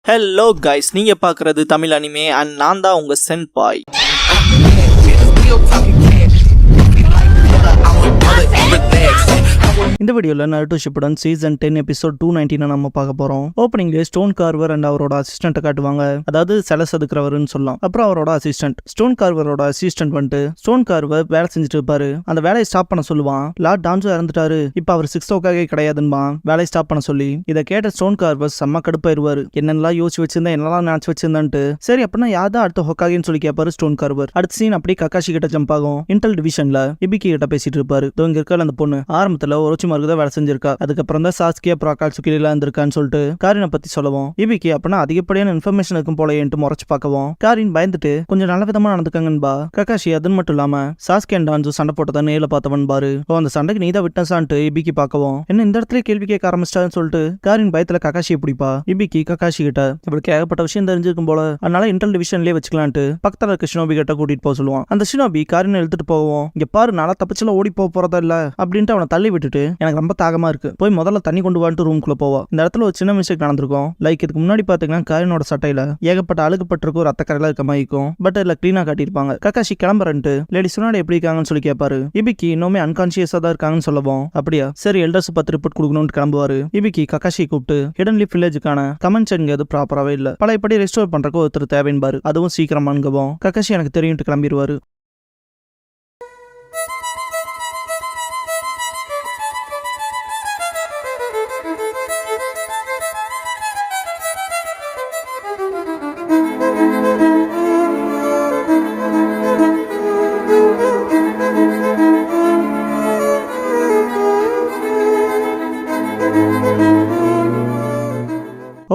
Hello guys, நீங்க பார்க்குறது Tamil anime and நான் தான் உங்க சென்பாய். இந்த வீடியோவில் நருட்டோ ஷிப்புடன் சீசன் 10 எபிசோட் 219 நம்ம பார்க்க போறோம். ஓப்பனிங்லேயே ஸ்டோன் கார்வர் அண்ட் அவரோட அசிஸ்டன்ட்டை காட்டுவாங்க. அதாவது சிலை செதுக்கிறவர்னு சொல்லலாம். அப்புறம் அவரோட அசிஸ்டன்ட் ஸ்டோன் கார்வரோட அசிஸ்டன்ட் வந்துட்டு ஸ்டோன் கார்வர் வேலை செஞ்சுட்டு இருப்பாரு. அந்த வேலையை ஸ்டாப் பண்ண சொல்லுவான். லார்ட் டான்சோ இறந்துட்டாரு, இப்போ அவர் 6 o'clock கிடையாதுன்பா வேலையை ஸ்டாப் பண்ண சொல்லி. இதை கேட்ட ஸ்டோன் கார்வர் செம்ம கடுப்பாயிருவாரு. என்னெல்லாம் யோசிச்சு வச்சிருந்தேன், என்னெல்லாம் நினைச்சு வச்சிருந்தான்ட்டு. சரி அப்படின்னா யார்தான் அடுத்த ஹொக்காகேன்னு சொல்லி கேட்பாரு ஸ்டோன் கார்வர். அடுத்த சீன் அப்படியே கக்காஷி கிட்ட ஜம்ப் ஆகும். இன்டெல் டிவிஷன்ல இபிகி கிட்ட பேசிட்டு இருப்பாரு. இங்க இருக்க அந்த பொண்ணு ஆரம்பத்துல ஒரோச்சிமாருக்கு தான் வேலை செஞ்சிருக்கா. அதுக்கப்புறம் தான் சாஸ்கி அப்புறம் அகாட்சுகில இருந்திருக்கான்னு சொல்லிட்டு காரினை பத்தி சொல்லவும் இபிகி அப்படின்னா அதிகப்படியான இன்ஃபர்மேஷன் இருக்கும் போல என்று முறைச்சு பார்க்கவும் காரின் பயந்துட்டு கொஞ்சம் நல்ல விதமா நடந்துக்காங்கன்பா. கக்காஷி அது மட்டும் இல்லாம சாஸ்கி அண்ட் டான்சோ சண்டை போட்டதை நேரில் பார்த்தவன் பாரு. அந்த சண்டைக்கு நீதான் விட்னஸான்ட்டு இபிகி பார்க்கவும் என்ன இந்த இடத்துல கேள்வி கேட்க ஆரம்பிச்சிட்டான்னு சொல்லிட்டு காரின் பயத்துல கக்காஷியை பிடிப்பா. இபிகி கக்காஷி கிட்ட இவளுக்கு ஏகப்பட்ட விஷயம் தெரிஞ்சிருக்கும் போல, அதனால இன்டெல் டிவிஷன்லயே வச்சுக்கலான்ட்டு பக்கத்துல இருக்க ஷினோபி கிட்ட கூட்டிட்டு போக சொல்லுவான். அந்த ஷினோபி காரினை எடுத்துட்டு போவோம். இங்க பாரு, நல்லா தப்பிச்சுல ஓடி போறதா இல்ல அப்படின்ட்டு அவனை தள்ளி விட்டுட்டு எனக்கு ரொம்ப தாகமா இருக்கு, போய் முதல்ல தண்ணி கொண்டு வான்ட்டு ரூம்குள்ள போவா. இந்த இடத்துல ஒரு சின்ன மிஸ்டேக் நடந்திருக்கும். லைக் இதுக்கு முன்னாடி பாத்தீங்கன்னா காரினோட சட்டையில ஏகப்பட்ட அழுகுப்பட்டிருக்கும், ரத்த கரையில இருக்க மாதிரி இருக்கும். பட் இதுல கிளீனா காட்டியிருப்பாங்க. கக்காஷி கிளம்புறன்ட்டு லேடி சுனாடி எப்படி இருக்காங்கன்னு சொல்லி கேட்பாரு. இபிகி இன்னுமே அன்கான்சியஸா தான் இருக்காங்கன்னு சொல்லவும் அப்படியா சரி எல்டர்ஸ் 10 ரிப்போர்ட் கொடுக்கணும்னு கிளம்புவாரு. இபிகி கக்காஷி கூப்பிட்டு ஹிடன் லீஃப் வில்லேஜுக்கான கமெண்ட்ஸ் எங்கிறது ப்ராப்பராவே இல்ல, பழையபடி ரெஸ்டோர் பண்றதுக்கு ஒருத்தர் தேவைன்பாரு. அதுவும் சீக்கிரமானுங்கவும் கக்காஷி எனக்கு தெரியும் கிளம்பிடுவாரு.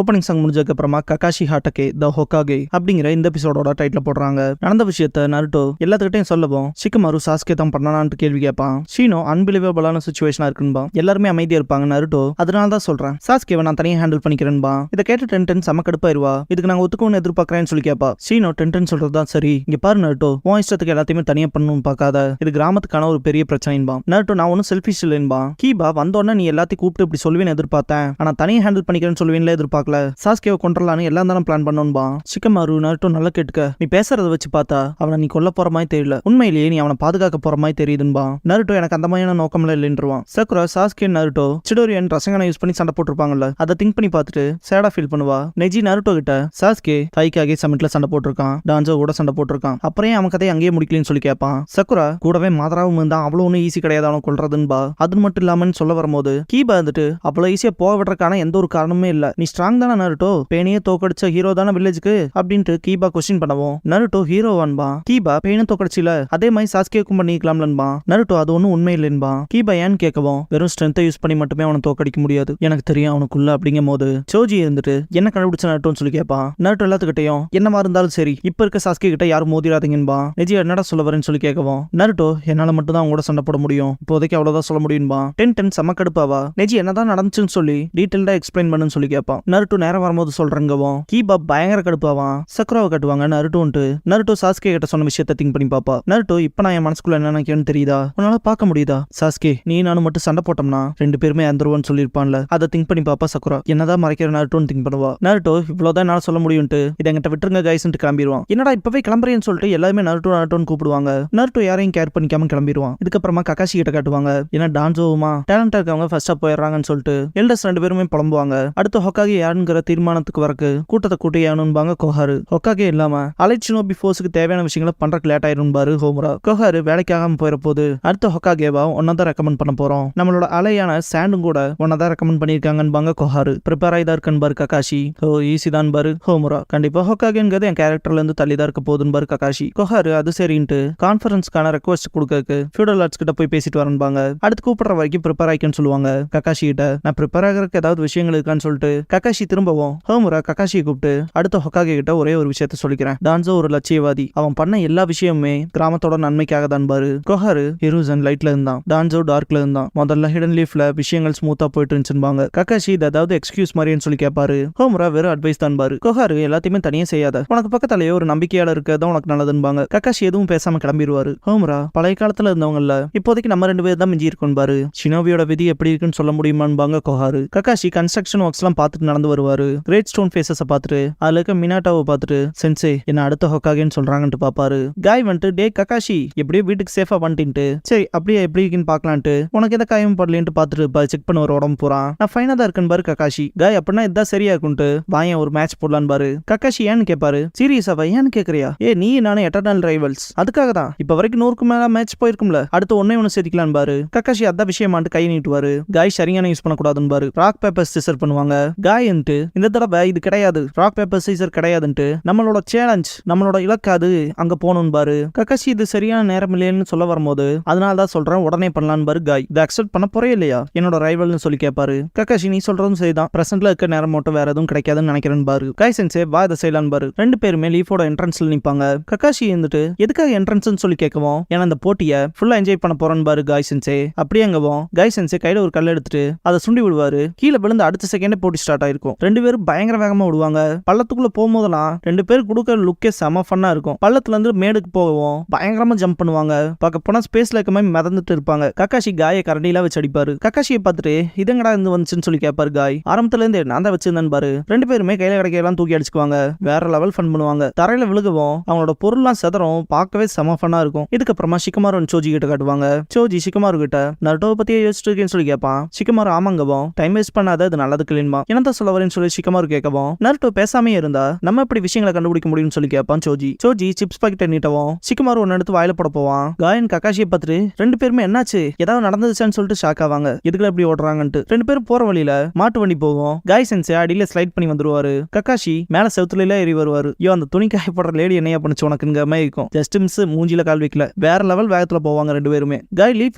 ஓப்பனிங் சாங் முடிஞ்சதுக்கு அப்புறமா கக்காஷி ஹாட்டகே த ஹொக்காகே அப்படிங்கிற இந்த எபிசோடோட டைட்டில் போடுறாங்க. நடந்த விஷயத்த நருட்டோ எல்லாத்துக்கிட்டையும் சொல்லவும் ஷிகமாரு சாஸ்கே தான் பண்ணானான்னு கேள்வி கேட்பான். ஷீனோ அன்பிலீவபிளான சிச்சுவேஷனா இருக்குன்பா. எல்லாருமே அமைதியா இருப்பாங்க. நருட்டோ அதனால தான் சொல்றேன், சாஸ்கேவை நான் தனியாக ஹேண்டில் பண்ணிக்கிறேன்பா. இதை கேட்டு டென்டன் செம கடுப்பாயிருவா. இதுக்கு நாங்க ஒத்துக்கணும்னு எதிர்பார்க்கறேன்னு சொல்லி கேட்பா. ஷீனோ டென்டன் சொல்றதுதான் சரி, இங்க பாரு நருட்டோ, உன் இஷ்டத்துக்கு எல்லாத்தையுமே தனியா பண்ணணும்னு பார்க்காத, இது கிராமத்துக்கான ஒரு பெரிய பிரச்சனைன்பா. நருட்டோ நான் ஒன்னும் செல்ஃபிஷ் இல்லைன்பா. கீபா வந்தோடனே நீ எல்லாத்தையும் கூப்பிட்டு இப்படி சொல்லுவேன்னு எதிர்பார்த்தேன், ஆனா தனியாக ஹேண்டில் பண்ணிக்கிறேன்னு சொல்லுவேன்ல எதிர்பார்க்கல. சாஸ்கேவை கொன்றலான்னு எல்லாம் தானே பிளான் பண்ணோன்பா. ஷிகமாரு நருட்டோ நல்லா கேட்டுக்க, நீ பேசுறத வச்சு பார்த்தா அவனை நீ கொல்ல போற மாதிரி தெரியல, உண்மையிலேயே நீ அவனை பாதுகாக்க போற மாதிரி தெரியுதுன்பா. நருட்டோ எனக்கு அந்த மாதிரியான நோக்கம்ல இல்லைன்றான். சக்குரா சாஸ்கே நருட்டோ சிடோரியன் ரசங்கனை யூஸ் பண்ணி சண்டை போட்டிருப்பாங்கல்ல, அதை திங்க் பண்ணி பார்த்துட்டு சேடா ஃபீல் பண்ணுவா. நெஜி நருட்டோ கிட்ட சாஸ்கே ஃபைக்காகே சமிட்ல சண்டை போட்டிருக்கான், டான்சோ கூட சண்டை போட்டிருக்கான், அப்புறம் அவன் கதையை அங்கேயே முடிக்கலன்னு சொல்லி கேட்பான். சக்குரா கூடவே மாதராவும் இருந்தா அவ்வளவு ஒன்றும் ஈஸி கிடையாது அவனை கொல்றதுன்பா. அது மட்டும் இல்லாமன்னு சொல்ல வரும்போது கீபா வந்துட்டு அவ்வளவு ஈஸியா போக விடுறதுக்கான எந்த ஒரு காரணமே இல்ல, நீ ஸ்ட்ராங் தானே நருட்டோ, பேனையே தோக்கடிச்ச ஹீரோ தானே வில்லேஜுக்கு அப்படின்ட்டு கீபா கொஸ்டின் பண்ணவும் நருட்டோ ஹீரோவான்பா. கீபா பேனை தோக்கடிச்சில அதே மாதிரி சாஸ்கேக்கும் பண்ணிக்கலாம்லன்பா. நருட்டோ அது ஒன்னும் உண்மை இல்லைன்பா. கீபா ஏன்னு கேட்கவும் வெறும் ஸ்ட்ரென்த்தை யூஸ் பண்ணி மட்டுமே அவனை தோக்கடிக்க முடியாது, எனக்கு தெரியும் அவனுக்குள்ள அப்படிங்கும் போது சோஜி இருந்துட்டு என்ன கண்டுபிடிச்ச நருட்டோன்னு சொல்லி கேட்பான். நருட்டோ எல்லாத்துக்கிட்டையும் என்னவா இருந்தாலும் சரி இப்ப இருக்க சாஸ்கே கிட்ட யாரும் மோதிராதீங்கன்பா. நெஜி என்னடா சொல்ல வரேன்னு சொல்லி கேட்கவும் நருட்டோ என்னால மட்டும் தான் அவங்க கூட சண்டை போட முடியும், இப்போதைக்கு அவ்வளவுதான் சொல்ல முடியும்பா. டென் செம கடுப்பாவா. நெஜி என்னதான் நடந்துச்சுன்னு சொல்லி டீட்டெயில்டா எக்ஸ்பிளைன் பண்ணுன்னு சொல்லி கேட்பான். நருட்டோ நேரம் வரும்போது சொல்றங்கவும் கீபா பயங்கர கடுப்பாவான். சக்குராவை கட்டுவாங்க நருட்டோன்ட்டு. நருட்டோ சாஸ்கே கிட்ட சொன்ன விஷயத்தை திங்க் பண்ணி பாப்பா. நருட்டோ இப்ப நான் என் மனசுக்குள்ள என்ன நினைக்கிறேன்னு தெரியுதா, உன்னால பார்க்க முடியுதா, சாஸ்கே நீ நானும் மட்டும் சண்டை போட்டோம்னா 2 பேருமே இறந்துருவோன்னு சொல்லியிருப்பான்ல, அதை திங்க் பண்ணி பாப்பா. சக்குரா என்னதான் மறைக்கிற நருட்டோன்னு திங்க் பண்ணுவா. நருட்டோ இவ்வளவுதான் என்னால சொல்ல முடியும்ட்டு இதை என்கிட்ட விட்டுருங்க கைஸ்ன்ட்டு கிளம்பிடுவான். என்னடா இப்பவே கிளம்புறேன்னு சொல்லிட்டு எல்லாருமே நருட்டோ நருட்டோன்னு கூப்பிடுவாங்க. நருட்டோ யாரையும் கேர் பண்ணிக்காம கிளம்பிடுவான். இதுக்கப்புறமா கக்காஷி கிட்ட காட்டுவாங்க. ஏன்னா டான்சோவுமா டேலண்டா இருக்கவங்க ஃபர்ஸ்டா போயிடுறாங்கன்னு சொல்லிட்டு எல்டர்ஸ் 2 பேருமே புலம்புவாங்க. அடுத்து ஹொக்காகே யாருங்கிற தீர்மானத்துக்கு வரக்கு கூட்டத்தை கூட்டியானும்பாங்க கோஹாரு. ஹொக்காகே இல்லாம அலைட் ஷினோபி ஃபோர்ஸுக்கு தேவையான விஷயங்களை பண்றதுக்கு லேட் ஆயிரும்பாரு ஹோமுரா. கோஹாரு வேலைக்காகாம போயிட போது அடுத்த ஹொக்காகேவா ஒன்னதான் ரெக்கமெண்ட் பண்ண போறோம், நம்மளோட அலையான சாண்டும் கூட ஒன்னதான் ரெக்கமெண்ட் பண்ணிருக்காங்கன்னு கோஹாரு. ப்ரிப்பேர் ஆயிதான் இருக்குன்னு பாரு கக்காஷி. ஓ ஈஸி தான் பாரு ஹோமுரா. கண்டிப்பா ஹொக்காகேங்கிறது என் கேரக்டர்ல இருந்து தள்ளிதான் இருக்க போதுன்னு பாரு கக்காஷி. கோஹாரு அது சரின்ட்டு கான்ஃபரன்ஸ்க்கான ரெக்வஸ்ட் கொடுக்கறதுக்கு ஃபியூடல் ஆர்ட்ஸ் கிட்ட போய் பேசிட்டு வரணும்பாங்க. அடுத்து கூப்பிடுற வரைக்கும் ப்ரிப்பேர் ஆயிக்குன்னு சொல்லுவாங்க கக்காஷி கிட்ட. நான் ப்ரிப்பேர் ஆகிறதுக்கு ஏதாவது விஷயங்கள் இருக்கான்னு சொல்லிட்டு கக்காஷி திரும்பவும் ஹோமுரா கக்காஷியை கூப்பிட்டு அடுத்த ஹொக்காகே கிட்ட ஒரே ஒரு விஷயத்த சொல்லிக்கிறேன், டான்சோ ஒரு லட்சியவாதி, அவன் பண்ண எல்லா விஷயமுமே கிராமத்தோட நன்மைக்காக தான் பாரு. கோஹாரு ஹிரோசன் லைட்ல இருந்தான், டான்சோ டார்க்ல இருந்தான். முதல்ல ஹிடன் லீஃப்ல விஷயங்கள் ஸ்மூத்தா போயிட்டு இருந்துச்சுன்னு கக்காஷி ஏதாவது எக்ஸ்கியூஸ் மாதிரின்னு சொல்லி கேட்பாரு. ஹோமுரா வெறும் அட்வைஸ் தான் பாரு. கோஹாரு எல்லாத்தையுமே தனியே செய்யாத, உனக்கு பக்கத்துலயே ஒரு நம்பிக்கையாளர் இருக்கதான் உனக்கு நல்லதுன்னு கக்காஷி எதுவும் பேசாம கிளம்பிடுவாரு. ஹோமுரா பழைய காலத்துல இருந்தவங்கல்ல, இப்போதைக்கு நம்ம 2 பேர் தான் மிஞ்சி இருக்கும் பாரு, ஷினோபியோட விதி எப்படி இருக்குன்னு சொல்ல முடியுமான்னு கோஹாரு. கக்காஷி கன்ஸ்ட்ரக்ஷன் ஒர்க்ஸ் எல்லாம் பார்த்துட்டு நடந்து வருவாரு. கிரேட் ஸ்டோன் ஃபேஸஸை பார்த்துட்டு அதுல இருக்க மினாட்டாவை பார்த்துட்டு சென்சே என்ன அடுத்த ஹொக்காகேன்னு சொல்றாங்கன்ட்டு பாப்பாரு. காய் வந்துட்டு டே கக்காஷி எப்படியோ வீட்டுக்கு சேஃபா வந்துட்டு சரி அப்படியே எப்படி இருக்குன்னு பாக்கலான்ட்டு உனக்கு எதை காயம் படலன்ட்டு பார்த்துட்டு செக் பண்ண ஒரு உடம்பு போறான். நான் ஃபைனா தான் இருக்குன்னு பாரு கக்காஷி. காய் அப்படின்னா இதுதான் சரியா இருக்குன்ட்டு வாயன் ஒரு மேட்ச் போடலான்னு பாரு. கக்காஷி ஏன்னு கேட்பாரு. சீரியஸாவா ஏன்னு கேக்குறியா? நீ நானும் எட்டர்னல் ரைவல்ஸ், அதுக்காக தான் இப்ப வரைக்கும் 100க்கு மேல மேட்ச் போயிருக்கும்ல, அடுத்து ஒன்னே ஒன்னு சேர்த்திக்கலாம் பாரு. கக்காஷி அதான் விஷயமாட்டு கை நீட்டுவாரு. காய் சரியான யூஸ் பண்ணக்கூடாதுன்னு பாரு. ராக் பேப்பர் சீசர் பண்ணுவாங்க. காயன்ட்டு இந்த தடவை இது கிடையாது, ராக் பேப்பர் சீசர் கிடையாதுன்ட்டு நம்மளோட சேலஞ்ச் நம்மளோட இலக்கு அது அங்க போகணும் பாரு. கக்காஷி இது சரியான நேரம் இல்லைன்னு சொல்ல வரும்போது அதனால தான் சொல்றேன் உடனே பண்ணலான்னு பாரு. காய் இதை அக்செப்ட் பண்ண போறே இல்லையா என்னோட ரைவல்னு சொல்லி கேட்பாரு. கக்காஷி நீ சொல்றதும் சரிதான், பிரசன்ட்ல இருக்க நேரம் மட்டும் வேற எதுவும் கிடைக்காதுன்னு நினைக்கிறேன் பாரு. காய் சென்சே வா இதை செய்யலான்னு பாரு. ரெண்டு பேருமே லீஃபோட என்ட்ரன்ஸ்ல நிப்பாங்க. கக்காஷி இருந்துட்டு எதுக்காக என்ட்ரன்ஸ்னு சொல்லி கேட்கவும் ஏன்னா அந்த போட்டியை ஃபுல்லா என்ஜாய் பண்ண போறேன்னு பாரு. காய் சென்சே அப்படியேங்கவும் காய் சென்சே கையில ஒரு கல் எடுத்துட்டு அதை சுண்டி விடுவாரு. கீழே விழுந்து அடுத்த செகண்டே போட்டி ஸ்டார்ட் ஆயிருக்கும். ரெண்டு பேரும் பயங்கர வேகமா விடுவாங்க. பள்ளத்துக்குள்ள போகும்போதெல்லாம் ரெண்டு பேர் கொடுக்குற லுக்கே செம ஃபன்னா இருக்கும். பள்ளத்துல இருந்து மேடுக்கு போகவும் பயங்கரமா ஜம்ப் பண்ணுவாங்க. பார்க்க போனா ஸ்பேஸ்ல இருக்க மாதிரி மிதந்துட்டு இருப்பாங்க. கக்காஷி காயை கரண்டிலாம் வச்சு அடிப்பாரு. கக்காஷியை பார்த்துட்டு இதங்கடா இருந்து வந்துச்சுன்னு சொல்லி கேட்பாரு. காய் ஆரம்பத்துல இருந்து நான் தான் வச்சிருந்தேன் பாரு. ரெண்டு பேருமே கையில கிடைக்கலாம் தூக்கி அடிச்சுக்குவாங்க. வேற லெவல் ஃபன் பண்ணுவாங்க. தரையில விழுகவும் அவங்களோட பொருள்லாம் செதறும். பார்க்கவே செம ஃபன்னா இருக்கும். இதுக்கப்புறமா ஷிகமாரு சோஜி கிட்ட காட்டுவாங்க. சோஜி ஷிகமாரு கிட்ட நருட்டோவை பத்தியே யோசிச்சுட்டு இருக்கேன்னு சொல்லி கேட்பான். ஷிகமாரு ஆமாங்கவும் டைம் வேஸ்ட் பண்ணாத அது நல்லதுக்கு இல்லைன்பா. என்னதான் சொல்ல வரேன்னு சொல்லி ஷிகமாரு கேட்கவும் நருட்டோ பேசாமே இருந்தா நம்ம எப்படி விஷயங்களை கண்டுபிடிக்க முடியும்னு சொல்லி கேட்பான் சோஜி. சோஜி சிப்ஸ் பாக்கெட்டை நீட்டவும் ஷிகமாரு ஒன்னு எடுத்து வாயில போட போவான். காயன் கக்காஷியை பார்த்துட்டு ரெண்டு பேருமே என்னாச்சு ஏதாவது நடந்துச்சான்னு சொல்லிட்டு ஷாக் ஆவாங்க. எதுக்குல எப்படி ஓடுறாங்கன்ட்டு. ரெண்டு பேரும் போற வழியில மாட்டு வண்டி போகும். காய் சென்சே அடியில ஸ்லைட் பண்ணி வந்துருவாரு. கக்காஷி மேல செவுத்துல ஏறி வருவாரு. ஐயோ அந்த துணி காயப்படுற லேடி என்னையா பண்ணுச்சு உனக்குங்க மாதிரி இருக்கும். ஜஸ்ட் மிஸ் மூஞ்சில கால் வைக்கல. வேற லெவல் வேகத்துல போவாங்க ரெண்டு பேருமே. காய் லீஃப்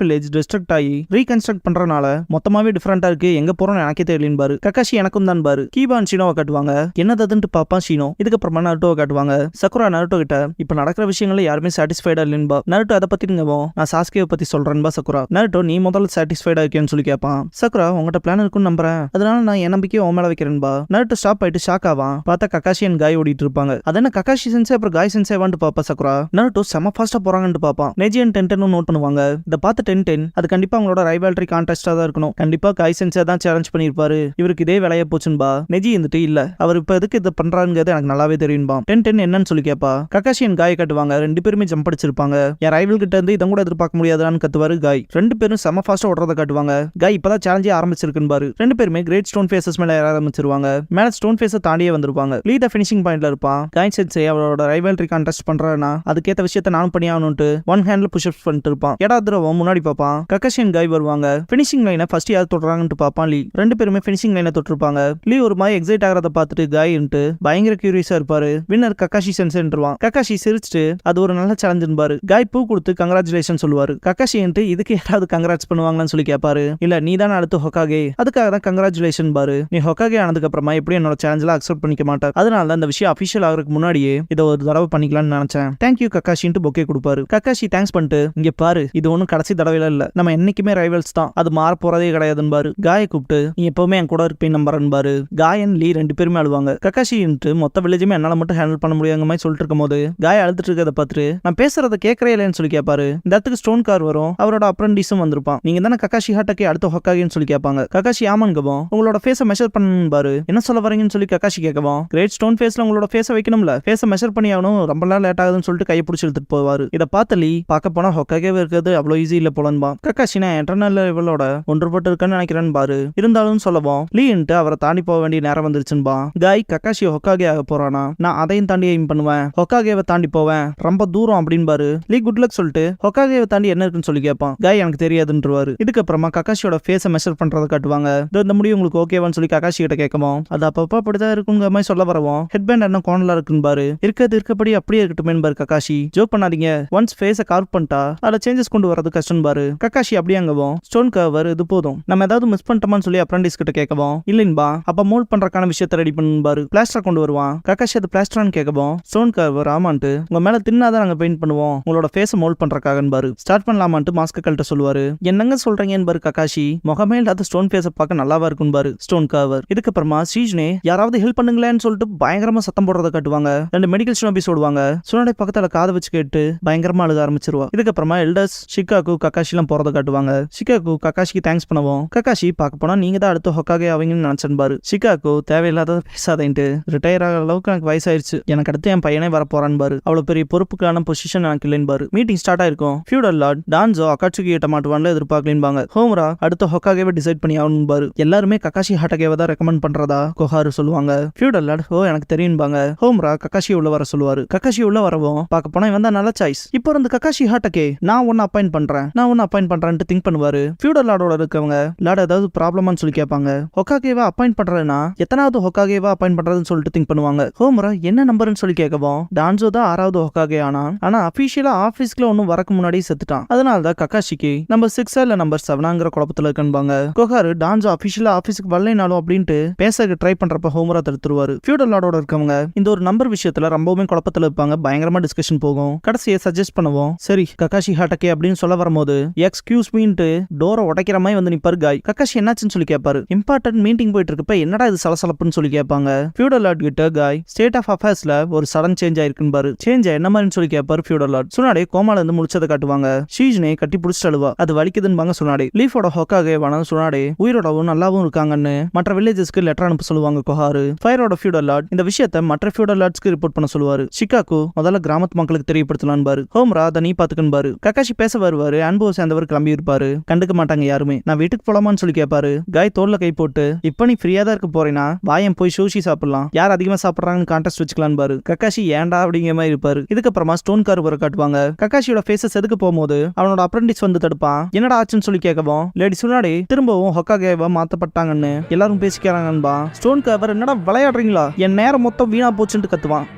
வில்லேஜ் டிஸ்ட்ரக்ட் ஆகி ரீகன்ஸ்ட்ரக்ட் பண்றனால மொத்தமாவே டிஃபரெண்டா இருக்கு, எங்க போறோம் எனக்கே தெரியலன்னு பாரு. கக்காஷி எனக்கும் தான் பாரு. கீபான் ஷீனோவை காட்டுவாங்க. என்னதுன்ட்டு பாப்பான் ஷீனோ. இதுக்கப்புறமா நருட்டோவை காட்டுவாங்க. சக்குரா நருட்டோ கிட்ட இப்ப நடக்கிற விஷயங்கள்ல யாருமே சாட்டிஸ்ஃபைடா இல்லைன்பா. நருட்டோ அதை பத்திங்கவும் நான் சாஸ்கேவை பத்தி சொல்றேன்பா சக்குரா. நருட்டோ நீ முதல்ல சாட்டிஸ்ஃபைடா இருக்கேன்னு சொல்லி கேட்பான். சக்குரா உங்ககிட்ட பிளான் இருக்குன்னு நம்புறேன், அதனால நான் என் நம்பிக்கையை உன் மேல வைக்கிறேன்பா. நருட்டோ ஸ்டாப் ஆயிட்டு ஷாக் ஆவான். பார்த்தா கக்காஷி அண்ட் காய் ஓடிட்டு இருப்பாங்க. அதென்ன கக்காஷி சென்சே அப்புறம் காய் சென்சே வான்ட்டு பாப்பா சக்குரா. நருட்டோ செம ஃபாஸ்டா போறாங்கன்னு பாப்பான். நெஜி அண்ட் டென்டென் நோட் பண்ணுவாங்க. இதை பார்த்து டென்டென் அது கண்டிப்பா அவங்களோட ரைவால்ட்ரி கான்டெஸ்டா தான் இருக்கணும், கண்டிப்பா காய் சென்சே தான் சேலஞ்ச் பண்ணிருப்பாரு, இவருக்கு இதே வேலையை போச்சுன்பா. நெஜி இருந்துட்டு இல்ல அவர் இப்ப எதுக்கு இதை பண்றாங்கிறது எனக்கு நல்லாவே தெரியும்பா. டென்டென் என்னன்னு சொல்லி கேப்பா. கக்காஷி அண்ட் காய் காட்டுவாங்க. ரெண்டு பேருமே ஜம்ப் அடிச்சிருப்பாங்க. என் ரைவல் கிட்ட இருந்து இதை கூட எதிர்பார்க்க முடியாதான்னு கத்துவாரு காய். ரெண்டு பேரும் செம ஃபாஸ்டா ஓடுறத காட்டுவாங்க. காய் இப்பதான் சேலஞ்சே ஆரம்பிச்சிருக்குன்னு பாரு. ரெண்டு பேருமே கிரேட் ஸ்டோன் ஃபேஸஸ் மேல ஏற ஆரம்பிச்சிருவாங்க. மேல ஸ்டோன் ஃபேஸை தாண்டியே வந்திருப்பாங்க. லீ த ஃபினிஷிங் பாயிண்ட்ல இருப்பான். காய் சென்சே அவரோட ரைவல்ட்ரி கான்டெஸ்ட் பண்றானா அதுக்கேத்த விஷயத்தை நானும் பண்ணி ஆகணும்ட்டு ஒன் ஹேண்ட்ல புஷ் அப் பண்ணிட்டு இருப்பான். எடா திரவம் முன்னாடி பாப்பான். கக்காஷி அண்ட் காய் வருவாங்க. ஃபினிஷிங் லைனை ஃபர்ஸ்ட் யார் தொடுறாங்கன்னு பாப்பான் லீ. ரெண்டு பேருமே ஃபினிஷிங் லைனை தொட்டிருப்பாங்க. லீ ஒரு மாதிரி எக்ஸைட் ஆகிறத பார்த்துட்டு காய்ன்ட்டு பயங்கர கியூரியஸா இருப்பாரு. Winner Kakashi சென்சேன்றுவான். கக்காஷி சிரிச்சுட்டு அது ஒரு நல்ல சேலஞ்சுன்னு பாரு. காய் பூ கொடுத்து கங்க்ராச்சுலேஷன் சொல்லுவாரு. கக்காஷி இதுக்கு யாராவது கங்க்ராட்ஸ் பண்ணுவாங்கன்னு சொல்லி கேட்பாரு. இல்ல நீ தான் அடுத்து ஹொக்காகே, அதுக்காக தான் கங்க்ராச்சுலேஷன் பாரு. நீ ஹொக்காகே ஆனதுக்கு அப்புறமா எப்படி என்னோட சேலஞ்சில் அக்செப்ட் பண்ணிக்க மாட்டேன், அதனால அந்த விஷயம் அபிஷியல் ஆகிறதுக்கு முன்னாடியே இதை ஒரு தடவை பண்ணிக்கலாம்னு நினைச்சேன். தேங்க்யூ கக்காஷின்ட்டு பொக்கே கொடுப்பாரு. கக்காஷி தேங்க்ஸ் பண்ணிட்டு இங்க பாரு இது ஒன்னும் கடைசி தடவையில இல்ல, நம்ம என்னைக்குமே ரைவல்ஸ் தான், அது மாற போறதே கிடையாதுன்னு பாரு. காயை கூப்பிட்டு நீ எப்பவுமே என் கூட இருப்பேன் நம்புறேன்னு பாரு. காயன் லீ ரெண்டு பேருமே அழுவாங்க. கக்காஷின்ட்டு மொத்த வில்லேஜுமே என்னால மட்டும் ஹேண்டில் பண்ண முடியாத மாதிரி சொல்லிட்டு இருக்கும் போது காய அழுதுட்டு இருக்கிறத பார்த்துட்டு நான் பேசுறத கேட்கறே இல்லைன்னு சொல்லி கேட்பாரு. இந்த இடத்துக்கு ஸ்டோன் கார் வரும். அவரோட அப்ரண்டிஸும் வந்திருப்பான். நீங்க தானே கக்காஷி ஹாட்டக்கே அடுத்த ஹொக்காகேன்னு சொல்லி கேட்பாங்க. கக்காஷி ஆமான்கவும் உங்களோட ஃபேஸை மெஷர் பண்ணணும் பாரு. என்ன சொல்ல வரீங்கன்னு சொல்லி கக்காஷி கேட்கவும் கிரேட் ஸ்டோன் ஃபேஸ்ல உங்களோட ஃபேஸை வைக்கணும்ல, ஃபேஸை மெஷர் பண்ணி ஆகணும், ரொம்ப நாள் லேட் ஆகுதுன்னு சொல்லிட்டு கையை பிடிச்சி எடுத்துட்டு போவாரு. இதை பார்த்து லீ பார்க்க போனா ஹொக்காகே இருக்கிறது அவ்வளவு ஈஸி இல்ல போலன்பா. கக்காஷி நான் இன்டர்னல் லெவலோட ஒன்றுபட்டு இருக்கேன்னு நினைக்கிறேன்னு பாரு. இருந்தாலும் சொல்லவும் லீன்ட்டு அவரை தாண்டி போக வேண்டிய நேரம் வந்துருச்சுன்பா. காய் கக்காஷி ஹொக்காகே ஆக போறானா, நான் அதையும் தாண்டி எய்ம் பண்ணுவேன், ஹொக்காகேவை தாண்டி போவேன், ரொம்ப தூரம் அப்படின்னு பாரு. லீ குட் லக் சொல்லிட்டு ஹொக்காகேவை தாண்டி என்ன இருக்குன்னு சொல்லி கேட்பான். காய் எனக்கு தெரியாதுன்றுவாரு. இதுக்கப்புறமா கக்காஷியோட ஃபேஸை மெஷர் பண்றதை காட்டுவாங்க. இந்த முடிவு உங்களுக்கு ஓகேவான்னு சொல்லி கக்காஷி கிட்ட கேட்கவும் அது அப்பப்போ அப்படிதான் இருக்குங்க மாதிரி சொல்ல வரவும் ஹெட்பேண்ட் என்ன கோணலா இருக்குன்னு பாரு. இருக்கிறது இருக்கப்படி அப்படியே இருக்கட்டும் பாரு. கக்காஷி ஜோக் பண்ணாதீங்க, ஒன்ஸ் ஃபேஸை கார்வ் பண்ணிட்டா அதை சேஞ்சஸ் கொண்டு வரது கஷ்டம் பாரு. கக்காஷி அப்படியாங்கவும் ஸ்டோன் கவர் இது போதும், நம்ம ஏதாவது மிஸ் பண்ணிட்டோமான்னு சொல்லி அப்ரண்டிஸ் கிட்ட கேட்கவும் இல்லைன்பா அப்ப மோல்ட் பண்றக்கான விஷயத்தை ரெடி பண்ணுபாரு. பிளாஸ்டர் கொண்டு வருவான். கக்காஷி அது பிளாஸ்டரான்னு கேட்கவும் ஸ்டோன் கவர் ஆமான்ட்டு உங்க மேல தின்னாதான் நாங்க பெயிண்ட் பண்ணுவோம், உங்களோட ஃபேஸை மோல்ட் பண்றக்காக பாரு. ஸ்டார்ட் பண்ணலாமான்ட்டு மாஸ்க் கழட்ட சொல்லுவாரு. என்னங்க சொல்றீங்கன்னு பாரு. கக்காஷி முகமே இல்லாத ஸ்டோன் ஃபேஸை பார்க்க நல்லாவா இருக்கும் பாரு ஸ்டோன் கவர். இதுக்கப்புறமா சீஜ்னே யாராவது ஹெல்ப் பண்ணுங்களேன்னு சொல்லிட்டு பயங்கரமா சத்தம் போடுறத காட்டுவாங்க. ரெண்டு மெடிக்கல் ஷினோபி சொல்லுவாங்க. சுனோடை பக்கத்துல காதை வச்சு கேட்டு பயங்கரமா அழுக ஆரம்பிச்சிருவா. இதுக்கப்புறமா எல்டர்ஸ் ஷிகாகு கக்காஷி எல்லாம் போறத காட்டுவாங்க. ஷிகாகு கக்காஷிக்கு தேங்க்ஸ் பண்ணுவோம். கக்காஷி பார்க்க போனா நீங்க தான் அடுத்த ஹொக்காகே ஆவீங்கன்னு நினைச்சேன் பாரு. ஷிகாகோ தேவையில்லாத பேசாதேன்ட்டு ரிட்டையர் ஆகிற அளவுக்கு எனக்கு வயசாயிருச்சு, எனக்கு அடுத்து என் பையனே வர போறான்னு பாரு, அவ்வளவு பெரிய பொறுப்புக்கான பொசிஷன் எனக்கு இல்லைன்னு பாரு. மீட்டிங் ஸ்டார்ட் ஆயிருக்கும். ஃபியூடல் லார்ட் டான்சோ அக்காட்சுகி கிட்ட மாட்டுவான்ல எதிர்பார்க்கலின்பாங்க. ஹோம்ரா அடுத்த ஹொக்காகேவை டிசைட் பண்ணி ஆகணும் பாரு. எல்லாருமே கக்காஷி ஹாட்டகேவை தான் ரெக்கமெண்ட் பண்றதா கொஹாரு சொல்லுவாங்க. ஃபியூடல் லார்ட் எனக்கு தெரியும்பாங்க. ஹோம்ரா கக்காஷி உள்ள வர சொல்லுவாரு. கக்காஷி உள்ள வரவும் பார்க்க போனா இவன் தான் நல்ல சாய்ஸ். இப்போ இருந்து கக்காஷி ஹாட்டகே நான் ஒன்னு அப்பாயிண்ட் பண்றேன்ட்டு திங்க் பண்ணுவாரு. ஃபியூடல் லார்டோட இருக்கவங்க லார்ட் ஏதாவது ப்ராப்ளமான்னு சொல்லி கேட்பாங்க. ஹொக்காகேவா அப்பாயிண்ட் பண்றதுன்னா எத்தனாவது ஹொக்காகேவா அப்பாயிண்ட் பண்றதுன்னு சொல்லிட்டு திங்க் பண்ணுவாங்க. ஹோம்ரா என்ன நம்பர்னு சொல்லி கேட்கவும் டான்சோ தான் 6வது ஹொக்காகே ஆனா அபிஷியலா ஆபீஸ்க்குள்ள ஒன்னும் வரக்கு முன்னாடி செத்துட்டான். அதனாலதான் கக்காஷிக்கு நம்பர் 6 இல்ல நம்பர் 7ங்கிற குழப்பத்துல இருக்குன்பாங்க. கொஹாரு டான்சோ அபிஷியலா ஆபீஸ்க்கு வரலைனாலும் அப்படின்ட்டு பேச ட்ரை பண்றப்ப ஹோம்ரா தடுத்துருவாரு. ஃபியூடல் லார்டோட இருக்கவங்க இந்த ஒரு நம்பர் விஷயத்துல ரொம்பவுமே குழப்பத்துல இருப்பாங்க. பயங்கரமா டிஸ்கஷன் போகும். கடைசியை சஜஸ்ட் பண்ணுவோம். சரி கக்காஷி ஹாட்டகே அப்படின்னு சொல்ல வரும்போது எக்ஸ்கியூஸ் மீன்ட்டு டோரை உடைக்கிற மாதிரி வந்து நிப்பாரு காய். கக்காஷி என்னாச்சுன்னு சொல்லி கேட்பாரு. இம்பார்ட்டன்ட் மீட்டிங் போயிட்டு இருக்கப்ப என்னடா இது சலசலப்புன்னு சொல்லி கேட்பாங்க. ஃபியூடல் லார்ட் கிட்ட காய் ஸ்டேட் ஆஃப் அஃபேர்ஸ்ல ஒரு சடன் சேஞ்ச் ஆயிருக்குன்னு பாரு. சேஞ்ச் என்ன மாதிரின்னு சொல்லி கேட்பாரு ஃபியூடல் லார்ட். சுனாடே கோமால இருந்து முடிச்சதை காட்டுவாங்க. ஷீஜ்னே கட்டி பிடிச்சிட்டு அழுவா. அது வலிக்குதுன்னு சுனாடே. லீஃபோட ஹொக்காகேவான சுனாடே உயிரோடவும் நல்லாவும் இருக்காங்கன்னு மற்ற வில்லேஜஸ்க்கு லெட்டர் அனுப்ப சொல்லுவாங்க கொஹாரு. ஃபயரோட ஃபியூடல் லார்ட் இந்த விஷயத்தை மற்ற ஃபியூடல் லார்ட்ஸ்க்கு ரிப்போர்ட் பண்ண சொல்லுவாரு. ஷிகாகோ முதல்ல கிராமத்து மக்களுக்கு தெரியப்படுத்தலாம் பாரு. ஹோம்ரா அதை நீ பாத்துக்கன்னு பாரு. கக்காஷி பேச வருவாரு. அன்பு சேர்ந்தவர் கிளம்பி இருப்பாரு. கண்டுக்க மாட்டாங்க யாருமே. நான் வீட்டுக்கு போலாமான்னு சொல்லி கேட்பாரு. காய் தோல்ல கை போட்டு இப்ப நீ ஃப்ரீயா தான் இருக்க போறேனா வாயம் போய் சூஷி சாப்பிடலாம், யார் அதிகமா சாப்பிடுறாங்கன்னு கான்டெஸ்ட் வச்சுக்கலாம் பாரு. கக்காஷி ஏன்டா அப்படிங்கிற மாதிரி இருப்பாரு. இதுக்கப்புறமா ஸ்டோன் கார் வர காட்டுவாங்க. கக்காஷியோட ஃபேஸஸ் எதுக்கு போகும்போது அவனோட அப்ரெண்டிஸ் வந்து தடுப்பான். என்னடா ஆச்சுன்னு சொல்லி கேட்கவும் லேடி சுனாடி திரும்பவும் ஹொக்காகேவா மாத்தப்பட்டாங்கன்னு எல்லாரும் பேசிக்கிறாங்கன்பா. ஸ்டோன் கவர் என்னடா விளையாடுறீங்களா, என் நேரம் மொத்தம் வீணா போச்சுன்னு கத்துவான்.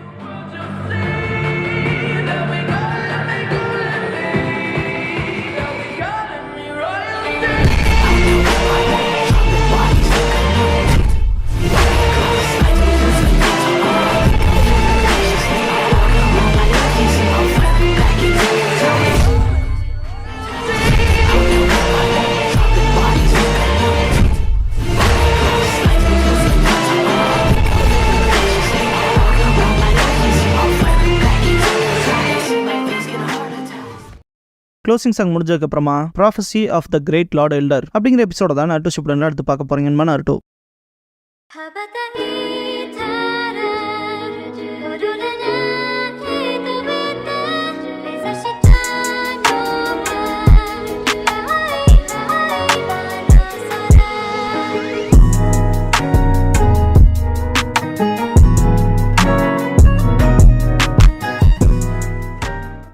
க்ளோசிங் சாங் முடிஞ்சதுக்கு அப்புறமா prophecy of the great lord elder அப்படிங்கிற எபிசோட தான் நருட்டோ ஷிப்புடன் எடுத்து பார்க்க போறீங்கன்னு நருட்டோ.